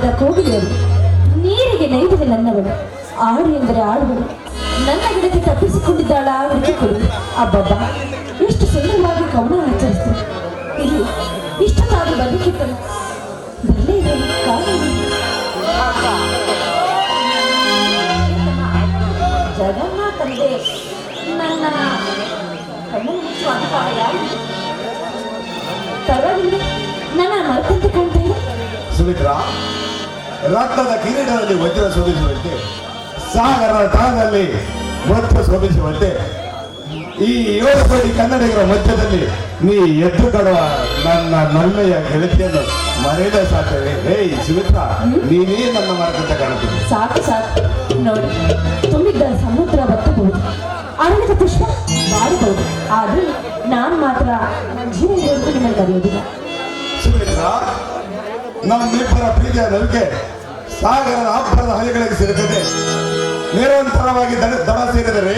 ರಾಗದ ಕೋಗಿಲೆಯರು, ನೀರಿಗೆ ನೈದರೆ ನನ್ನವಳು, ಆಡು ಎಂದರೆ ಆಡುವಳು, ನನ್ನ ಗಿಡಕ್ಕೆ ತಪ್ಪಿಸಿಕೊಂಡಿದ್ದಾಳ ಅವರಿಗೆ ಕೊಡು. ಅಬ್ಬಬ್ಬ, ಎಷ್ಟು ಸುಂದರವಾಗಿ ಕವನ ಆಚರಿಸ್ತಾರೆ. ಇಲ್ಲಿ ಇಷ್ಟನಾಗಿ ಬದುಕಿದ್ದರು ಬಲ್ಲೇ ಇದೆ ಕಾರಣ. ಜಗನ್ನಾಥನಿಗೆ ನನ್ನ ಕಣ್ಣು ಮುಚ್ಚುವ ಅಧಿಕಾರ ಯಾರು? ಪರವಾಗಿಲ್ಲ, ನನ್ನ ಮರೆತಂತೆ ಕಾಣ್ತಾ ಇದೆ. ಸುಮಿತ್ರಾ, ರಕ್ತದ ಕಿರೀಟದಲ್ಲಿ ವಜ್ರ ಶೋಭಿಸುವಂತೆ, ಸಾಗರದ ತಳದಲ್ಲಿ ವಜ್ರ ಶೋಭಿಸುವಂತೆ, ಈ 7 ಕೋಟಿ ಕನ್ನಡಿಗರ ಮಧ್ಯದಲ್ಲಿ ನೀ ಎದ್ದು ಕಡುವ ನನ್ನ ನಲ್ಮೆಯ ಗೆಳತಿಯನ್ನು ಮರೆಯದ ಸಾಧ್ಯವೇ? ಹೇಯ್ ಸುಮಿತ್ರಾ, ನೀನೇ ನನ್ನ ಮರಕಂತ ಕಾಣುತ್ತೀನಿ. ಸಾಕು ಸಾಕು ನೋಡಿ, ತುಂಬಿದ್ದ ಸಮುದ್ರ ಬತ್ತಬಹುದು, ಅರಳಿದ ಪುಷ್ಪ ಬಾಡಬಹುದು, ಆದ್ರೆ ನಾನು ಮಾತ್ರ ಜೀವನವರೆಗೂ ನಿಮ್ಮನ್ನು ಕರೆಯೋದಿಲ್ಲ. ಸುಮಿತ್ರಾ, ನಮ್ಮಿಬ್ಬರ ಪ್ರೀತಿಯ ನೌಕೆ ಸಾಗರದ ಹಬ್ಬದ ಹಲಿಗಳಿಗೆ ಸೇರುತ್ತದೆ. ನಿರಂತರವಾಗಿ ದಡ ಸೇರಿದರೆ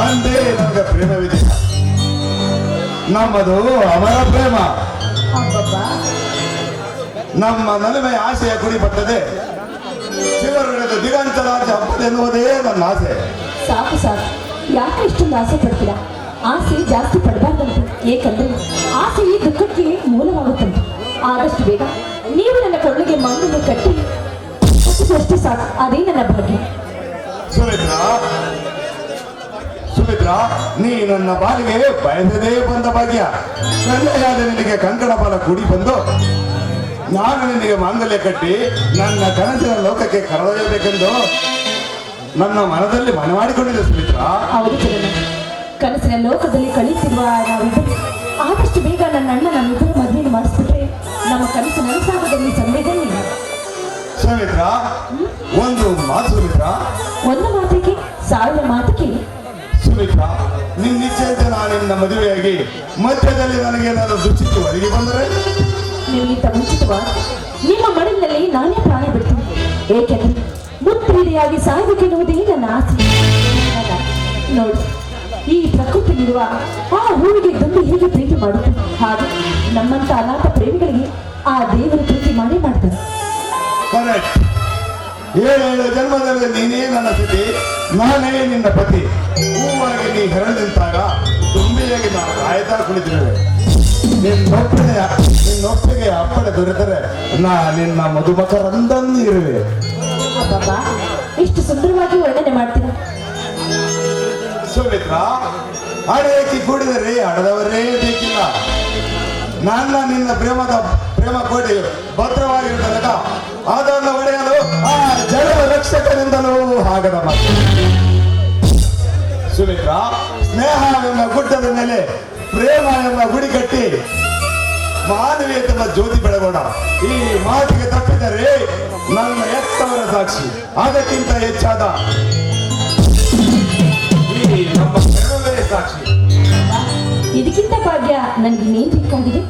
ಅಂದೇ ನಮಗೆ ಪ್ರೇಮವಿದೆ. ನಮ್ಮದು ಅಮರ ಪ್ರೇಮ. ಅಬ್ಬಬ್ಬ, ನಮ್ಮ ನಲುಮೆಯ ಆಸೆಯ ಕುಡಿ ಬರ್ತದೆ. ಶಿವರುಳಿದ ದಿಗಂತರಾಜ ಹಬ್ಬ ಎನ್ನುವುದೇ ನನ್ನ ಆಸೆ. ಸಾಕು ಸಾಕು, ಯಾಕೆ ಇಷ್ಟೊಂದು ಆಸೆ ಪಡ್ತೀರಾ? ಆಸೆ ಜಾಸ್ತಿ ಪಡಬಾರ್ದಂತೆ, ಏಕೆಂದ್ರೆ ಆಸೆ ಈ ದುಃಖಕ್ಕೆ ಮೂಲವಾಗುತ್ತಂತೆ. ಆದಷ್ಟು ಬೇಗ ನೀವು ನನ್ನ ಕೊಳ್ಳಿಗೆ ಮಣ್ಣನ್ನು ಕಟ್ಟಿ ಅಷ್ಟು ಸಾಕು, ಅದೇ ನನ್ನ ಭಾಗ್ಯ. ಸುಮಿತ್ರಾ, ಸುಮಿತ್ರಾ, ನೀ ನನ್ನ ಬಾಲಿಗೆ ಬಯಸದೇ ಬಂದ ಭಾಗ್ಯ. ಕನ್ಯೆಯಾದ ನಿನಗೆ ಕಂಕಣ ಬಾಲ ಕೂಡಿ ಬಂದು ನಾನು ನಿನಗೆ ಮಾಂಗಲ್ಯ ಕಟ್ಟಿ ನನ್ನ ಕನಸಿನ ಲೋಕಕ್ಕೆ ಕರೆದೊಯ್ಯಬೇಕೆಂದು ನನ್ನ ಮನದಲ್ಲಿ ಮನೆ ಮಾಡಿಕೊಂಡಿದ್ದೆ ಸುಮಿತ್ರಾ. ಹೌದು ಚರಣ, ಕನಸಿನ ಲೋಕದಲ್ಲಿ ಕಳೆಯುತ್ತಿರುವ ನಾವಿಬ್ಬರು ಆದಷ್ಟು ಬೇಗ ನನ್ನ ಅಣ್ಣ ನಮ್ಮಿಬ್ಬರು ಮದುವೆಯನ್ನು ಮಾಡಿಸ್ಬಿಟ್ರೆ ನಮ್ಮ ಕನಸು ನನಸಾಗದಲ್ಲಿ ಸಂದೇಹವಿಲ್ಲ. ಸುಮಿತ್ರಾ, ಒಂದು ಮಾತು ಸುಮಿತ್ರಾ. ಒಂದು ಮಾತಿಗೆ 1000 ಮಾತು ಕೇಳಿ. ಸುಮಿತ್ರಾ, ನಿನ್ನಿಚ್ಛೆಯಂತೆ ನಾನು ನಿನ್ನ ಮದುವೆಯಾಗಿ ಮಧ್ಯದಲ್ಲಿ ನನಗೇನಾದರೂ ದುಶ್ಚಿತ್ತು ಒದಗಿ ಬಂದರೆ ನಿಮ್ಮಿಂದ ಮುಂಚಿತವಾಗಿ ನಿಮ್ಮ ಮಡಿಲಿನಲ್ಲಿ ನಾನೇ ಪ್ರಾಣ ಬಿಡ್ತೀನಿ. ಏಕೆಂದ್ರೆ ಮುತ್ಪ್ರೀತಿಯಾಗಿ ಸಾಯಬೇಕೆನ್ನುವುದೇ ನನ್ನ ಆಸೆ. ನೋಡಿ, ಈ ಪ್ರಕೃತಿಯಲ್ಲಿರುವ ಆ ಹೂವಿಗೆ ದುಂಬಿ ಹೇಗೆ ಪ್ರೀತಿ ಮಾಡುತ್ತೆ, ಹಾಗೆ ನಮ್ಮಂತ ಅನಾಥ ಪ್ರೇಮಿಗಳಿಗೆ ಆ ದೇವರು ಪ್ರೀತಿ ಮಾಡೇ ಮಾಡ್ತಾರೆ. ಕರೆಕ್ಟ್. 7 ಜನ್ಮದಲ್ಲಿ ನೀನೇ ನನ್ನ ಸ್ಥಿತಿ, ನಾನೇ ನಿನ್ನ ಪತಿ. ಹೂವಾಗಿ ನೀ ಹೆರಳು ನಿಂತಾಗ ತುಂಬಿಯಾಗಿ ನಾನು ಕಾಯ್ತಾ ಕುಳಿತಿರುವೆ. ನಿನ್ನೊಪ್ಪಿಗೆ ಅಪ್ಪಣೆ ದೊರೆತರೆ ನಾ ನಿನ್ನ ಮಧುಮಕರಂದನ್ನು ಇರುವೆ. ಅಬ್ಬಬ್ಬ, ಇಷ್ಟು ಸುಂದರವಾಗಿ ವರ್ಣನೆ ಮಾಡ್ತೀರಾ. ಸುಮಿತ್ರಾ, ಅಡೇಕಿ ಕೂಡಿದರೆ ಅಡದವರೇ ಬೇಕಿಲ್ಲ. ನನ್ನ ನಿನ್ನ ಪ್ರೇಮ ಕೋಟೆಯು ಭದ್ರವಾಗಿರುವ ತನಕ ಅದನ್ನು ಒಡೆಯಲು ಆ ಜಡ ರಕ್ಷಕರಿಂದಲೂ ಆಗದ ಮಾತು. ಸುಮಿತ್ರಾ, ಸ್ನೇಹ ಎಂಬ ಗುಡ್ಡದ ಮೇಲೆ ಪ್ರೇಮ ಎಂಬ ಗುಡಿ ಕಟ್ಟಿ ಮಾನವೀಯತೆಯ ಜ್ಯೋತಿ ಬೆಳಗೋಣ. ಈ ಮಾತಿಗೆ ತಪ್ಪಿದರೆ ನನ್ನ ಎತ್ತವರ ಸಾಕ್ಷಿ, ಅದಕ್ಕಿಂತ ಹೆಚ್ಚಾದ ಈ ನಮ್ಮ ಪ್ರೇಮವೇ ಸಾಕ್ಷಿ. ಇದಕ್ಕಿಂತ ಭಾಗ್ಯ ನನಗೆ ಇನ್ನೇನು ಬೇಕಾಗಿದೆ?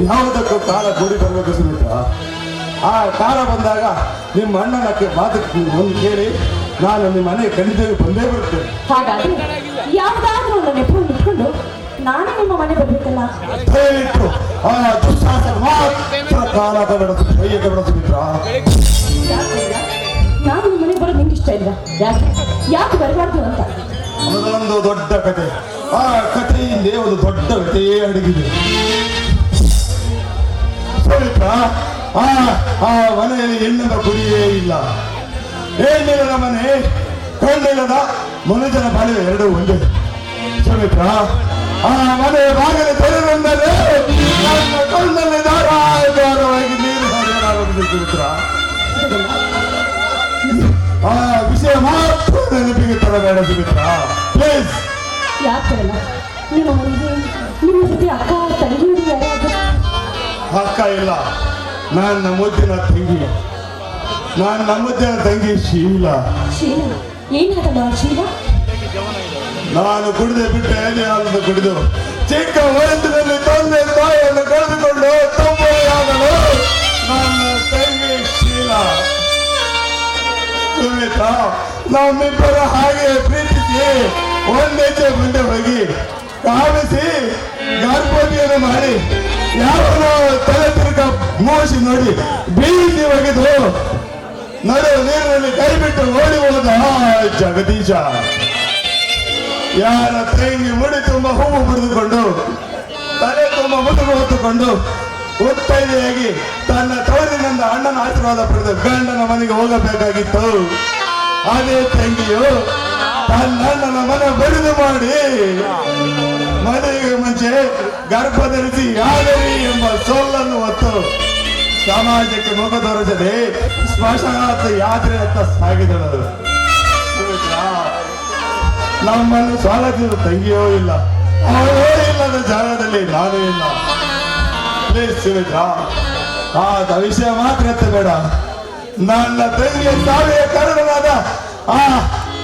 ಯಾವುದಕ್ಕೂ ಕಾಲ ಕೂಡಿ ಬರಬೇಕು ಸುಮಿತ್ರ. ಆ ಕಾಲ ಬಂದಾಗ ನಿಮ್ಮ ಅಣ್ಣನಕ್ಕೆ ಮಾತು ಒಂದು ಕೇಳಿ ನಾನು ನಿಮ್ಮ ಮನೆಗೆ ಖಂಡಿತವಾಗಿ ಬಂದೇ ಬರ್ತೇನೆ. ಹಾಗಾದ್ರೆ ಯಾವ್ದಾದ್ರೂ ಒಂದು ನೆಪವನ್ನು ಇಟ್ಕೊಂಡು ನಾನು ನಿಮ್ಮ ಮನೆ ಬರ್ಬೇಕಲ್ಲ. ದಯವಿಟ್ಟು ಆ ದುಸ್ಸಾಹಸ ಮಾತ್ರ ಕಾಲದ ಬೆಳೆದು ಕೈಯಕ್ಕೆ ಬೆಳೆದು ಸುಮಿತ್ರ. ಯಾಕಿಲ್ಲ? ನಾನು ನಿಮ್ಮ ಮನೆಗೆ ಬರೋದು ನಿಮ್ಗೆ ಇಷ್ಟ ಇಲ್ಲ. ಯಾಕೆ ಬರಬಾರ್ದು ಅಂತ ಅದೊಂದು ದೊಡ್ಡ ಕತೆ. ಆ ಕಥೆ ಹಿಂದೆ ಒಂದು ದೊಡ್ಡ ಕಥೆಯೇ ಅಡಗಿದೆ ಸುಮಿತ್ರ. ಆ ಮನೆಯಲ್ಲಿ ಹೆಣ್ಣಿನ ಕುಡಿಯೇ ಇಲ್ಲ. ಹೆಣ್ಣಿಲ್ಲದ ಮನೆ, ಕಣ್ಣಿಲ್ಲದ ಮನುಜನ ಬಾಳಿವೆ ಎರಡೂ ಒಂದೇ ಸುಮಿತ್ರ. ಆ ಮನೆ ಬಾಗಿಲು ತೆರೆದಂದರೆ ನನ್ನ ಕಣ್ಣಲ್ಲಿ ಧಾರಾವಾಗಿ ನೀರು ಹರಿಯಲಾಗುತ್ತದೆ ಸುಮಿತ್ರ. ಆ ವಿಷಯ ಮಾತ್ರ ನೆನಪಿಗೆ ತರಬೇಡ ಸುಮಿತ್ರ, ಪ್ಲೀಸ್. ಯಾಕಲ್ಲ ನಿಮ್ಮ ಮನೆಗೆ ನಿಮ್ಮ ಜೊತೆ ಅಕ್ಕ ತಂಗಿಯರು ಯಾರಾದ್ರು? ಅಕ್ಕ ಇಲ್ಲ, ನನ್ನ ಮುದ್ದಿನ ತಂಗಿ ಶೀಲಾ. ಶೀಲ ಏನಾಗಲ್ಲ ಶೀಲ? ನಾನು ಕುಡಿದು ಬಿಟ್ಟು ಏನಾದ್ರು ಕುಡಿದು ಚಿಕ್ಕ ವಯಸ್ಸಿನಲ್ಲಿ ತಂದೆ ತಾಯಿಯನ್ನು ಕಳೆದುಕೊಂಡು ತೊಂಬತ್ತಾಗಲು ನನ್ನ ತಂಗಿ ಶೀಲಾ. ಸುಮಿತ್ರ, ನಮ್ಮಿಬ್ಬರ ಹಾಗೆ ಪ್ರೀತಿಸಿ ಒಂದೆಚ್ಚೆ ಮುಂದೆ ಹೋಗಿ ಕಾಮಿಸಿ ಗರ್ಭವತಿಯನ್ನು ಮಾಡಿ ಯಾವನೋ ತಲೆ ತಿರುಗ ಮೋಸಿ ನೋಡಿ ಬೀಸಿ ಒಗೆದು ನಡು ನೀರಿನಲ್ಲಿ ಕೈ ಬಿಟ್ಟು ಓಡಿ ಹೋದ ಜಗದೀಶ. ಯಾರ ತಂಗಿ ಮುಡಿ ತುಂಬ ಹೂವು ಮುಡಿದುಕೊಂಡು ತಲೆ ತುಂಬ ಮುದುಗು ಹೊತ್ತುಕೊಂಡು ಉತ್ತೈದೆಯಾಗಿ ತನ್ನ ತವರಿನಿಂದ ಅಣ್ಣನ ಆಶೀರ್ವಾದ ಪಡೆದು ಗಂಡನ ಮನೆಗೆ ಹೋಗಬೇಕಾಗಿತ್ತು. ಅದೇ ತಂಗಿಯು ತನ್ನ ಅಣ್ಣನ ಮನೆ ಬರಿದು ಮಾಡಿ ಮದುವೆಗೆ ಮುಂಚೆ ಗರ್ಭ ಧರಿಸಿ ಯಾದರಿ ಎಂಬ ಸೋಲನ್ನು ಹೊತ್ತು ಸಮಾಜಕ್ಕೆ ಮುಖ ತೋರಿಸದೆ ಸ್ಮಶಾನಾಥ ಯಾತ್ರೆಯತ್ತ ಸಾಗಿದಳು. ನಮ್ಮನ್ನು ಸ್ವಾಗತಿಸಿದ ತಂಗಿಯೋ ಇಲ್ಲ, ಅವಳೋ ಇಲ್ಲದ ಜಾಗದಲ್ಲಿ ನಾನೂ ಇಲ್ಲ. ಪ್ಲೀಸ್ ಸುಮಿತ್ರ, ಆದ ವಿಷಯ ಮಾತ್ರ ಎತ್ತಬೇಡ. ನನ್ನ ತಂಗಿಯ ಸಾವಿಯ ಕಾರಣನಾದ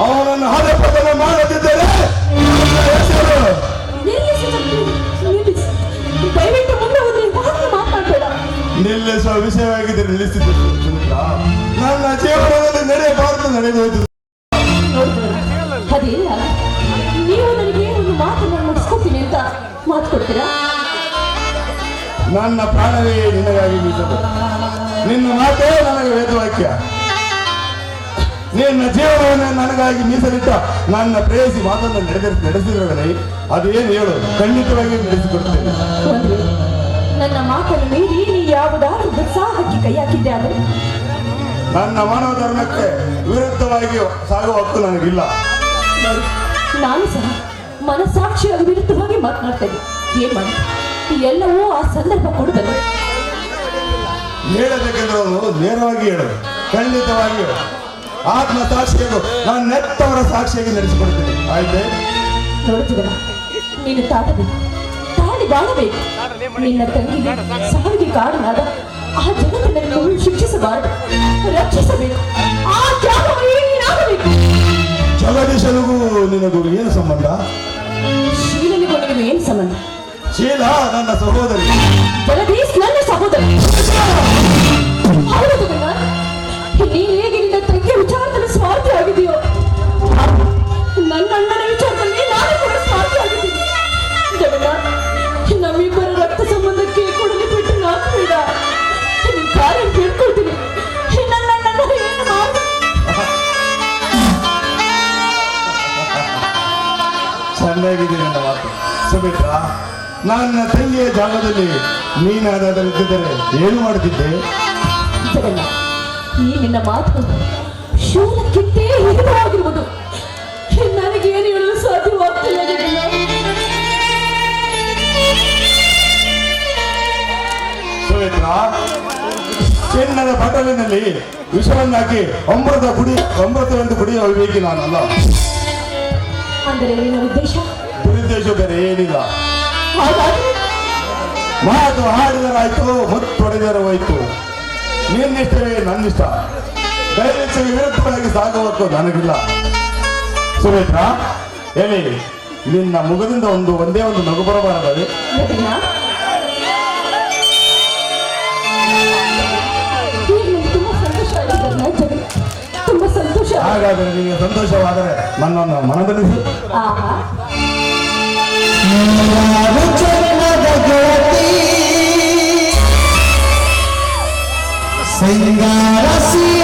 ಅವನನ್ನು ಹದಪದನ ಮಾಡದಿದ್ದರೆ ಹೆಸರು ದಯವಿಟ್ಟು ಮುಂದೆ ಹೋದ್ರೆ ಮಾತಾಡಬೇಡ. ನಿಲ್ಲಿಸುವ ವಿಷಯವಾಗಿದ್ದರೆ ನಿಲ್ಲಿಸಿದ್ದು ಸುಮಿತ್ರ. ನನ್ನ ಜೀವನದಲ್ಲಿ ನಡೆಯಬಾರದು ನಡೆದು ಹೋಯ್ತು. ಅದೇಲ್ಲ ನೀವು ನನಗೆ ಒಂದು ಮಾತನ್ನು ಮುಗಿಸ್ಕೊತೀನಿ ಅಂತ ಮಾತು ಕೊಡ್ತೀರಾ? ನನ್ನ ಪ್ರಾಣವೇ ನಿನಗಾಗಿ ಮೀಸಲು. ನಿನ್ನ ಮಾತೇ ನನಗೆ ವೇದವಾಕ್ಯ. ನಿನ್ನ ಜೀವನವನ್ನು ನನಗಾಗಿ ಮೀಸಲಿಟ್ಟ ನನ್ನ ಪ್ರೇಯಸಿ ಮಾತನ್ನು ನಡೆಸಿದರೆ ಅದೇನು ಹೇಳು, ಖಂಡಿತವಾಗಿ ನಡೆಸಿಕೊಡ್ತೇನೆ. ನನ್ನ ಮಾತನ್ನು ಮೀರಿ ನೀ ಯಾವುದಾದ್ರೂ ದುಸ್ಸಾಹಕ್ಕೆ ಕೈ ಹಾಕಿದ್ದೆ ಆದರೆ ನನ್ನ ಮನೋಧರ್ಮಕ್ಕೆ ವಿರುದ್ಧವಾಗಿ ಸಾಗುವ ಹಕ್ಕು ನನಗಿಲ್ಲ. ನಾನು ಸಹ ಮನಸ್ಸಾಕ್ಷಿಯ ವಿರುದ್ಧವಾಗಿ ಮಾತನಾಡ್ತೇನೆ. ಏನ್ ಮಾಡಿ ಎಲ್ಲವೂ ಆ ಸಂದರ್ಭ ಕೊಡುತ್ತದೆ. ಹೇಳಬೇಕೆಂದ್ರೆ ನೇರವಾಗಿ ಹೇಳು, ಖಂಡಿತವಾಗಿ ಆತ್ಮ ಸಾಕ್ಷಿಯನ್ನು ನಾನು ನೆತ್ತವರ ಸಾಕ್ಷಿಯಾಗಿ ನಡೆಸಿಕೊಡ್ತೀನಿ. ಆಯ್ತೆ? ನೋಡ್ತೀವಲ್ಲ, ನೀನು ತಾಳಬೇಕು, ತಾಳಿ ಬಾಳಬೇಕು. ನಿನ್ನ ತಂಗಿಗೆ ಸಾವಿಗೆ ಕಾರಣನಾದ ಆ ಜಗತ್ತನ್ನು ಶಿಕ್ಷಿಸಬಾರದು, ರಕ್ಷಿಸಬೇಕು. ಆ ತ್ಯಾಗವೇ ನೀನಾಗಬೇಕು. ಜಗದೀಶನಿಗೂ ನಿನಗೂ ಏನು ಸಂಬಂಧ? ಶೀಲನಿಗೂ ನಿನಗೂ ಏನು ಸಂಬಂಧ? ಶೀಲಾ ನನ್ನ ಸಹೋದರಿ. ಜಗದೀಶ್ ನನ್ನ ಸಹೋದರಿ. ಹೌದು ಜಗನ್ನಾಥ್, ನೀನು ಹೇಗೆ ನಿನ್ನ ತಂಗಿಯ ವಿಚಾರದಲ್ಲಿ ಸ್ವಾರ್ಥಿ ಆಗಿದೆಯೋ, ನನ್ನ ಅಣ್ಣನ ವಿಚಾರದಲ್ಲಿ ನಾನು ಕೂಡ ಸ್ವಾರ್ಥಿ ಆಗಿದ್ದೀನಿ. ಜಗನ್ನಾಥ್, ನಮ್ಮಿಬ್ಬರ ರಕ್ತ ಸಂಬಂಧಕ್ಕೆ ಕೊಡಲಿ ಬಿಟ್ಟು ನಾನು ಬೇಡ. ನಿನ್ನ ಕಾರ್ಯ ಕೇಳ್ಕೊಳ್ತೀನಿ. ನನ್ನ ಅಣ್ಣನ ಏನು ಮಾಡು? ಚೆನ್ನಾಗಿದೆ ನನ್ನ ಮಾತು ಸುಮಿತ್ರ. ನನ್ನ ತಂಗಿಯ ಜಾಗದಲ್ಲಿ ನೀನಾದರಿದ್ದರೆ ಏನು ಮಾಡುತ್ತಿದ್ದೆ? ಜಗನ್ನಾಥ್, ಈ ನಿನ್ನ ಮಾತು ಶೂಲಕ್ಕಿಂತೇ ಹಿತವಾಗಿರುವುದು. ನನಗೆ ಏನು ಹೇಳಲು ಸಾಧ್ಯವಾಗ್ತಿಲ್ಲ ಜಗನ್ನಾಥ್. ಸುಮಿತ್ರ, ಚಿನ್ನದ ಬಟಲಿನಲ್ಲಿ ವಿಷವನ್ನಾಕಿ ಅಮೃತವೆಂದು ಕುಡಿಯುವ ವಿವೇಕಿ ನಾನಲ್ಲ. ಅಂದರೆ ನಿನ್ನ ಉದ್ದೇಶ? ದುರುದ್ದೇಶ ಬೇರೆ ಏನಿಲ್ಲ. ಹಾಗಾದ್ರೆ ಮಾತು ಹಾಡಿದರಾಯ್ತು, ಮುತ್ತೊಡೆದರ ಹೋಯ್ತು. ನಿನ್ನಿಷ್ಟವೇ ನನ್ನಿಷ್ಟ. ದೈವಕ್ಕೆ ವಿರುದ್ಧವಾಗಿ ಸಾಗುವಕ್ಕೂ ನನಗಿಲ್ಲ. ಸುಮಿತ್ರ, ಎಲ್ಲಿ ನಿನ್ನ ಮುಖದಿಂದ ಒಂದೇ ಒಂದು ನಗು ಬರಬಾರದೆ? ಜಗನ್ನಾಥ್, ಹಾಗಾದರೆ ನಿಮಗೆ ಸಂತೋಷವಾದರೆ ನನ್ನನ್ನು ಮನದಲ್ಲಿಸು. ಆಹಾ ಸಿಂಗಾರ ಸೀರೆ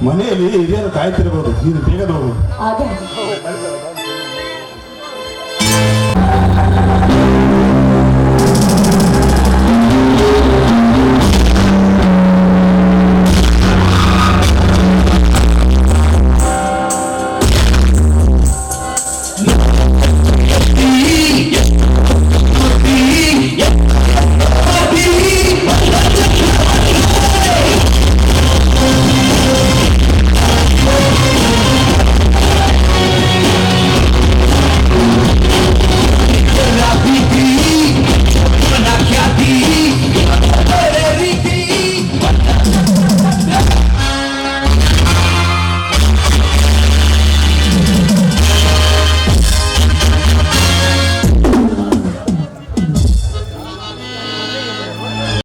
ಮನೆಯಲ್ಲಿ ಹಿರಿಯರು ಕಾಯ್ತಿರ್ಬೋದು, ನೀನು ಬೇಗ ಹೋಗು. ಹಾಗೆ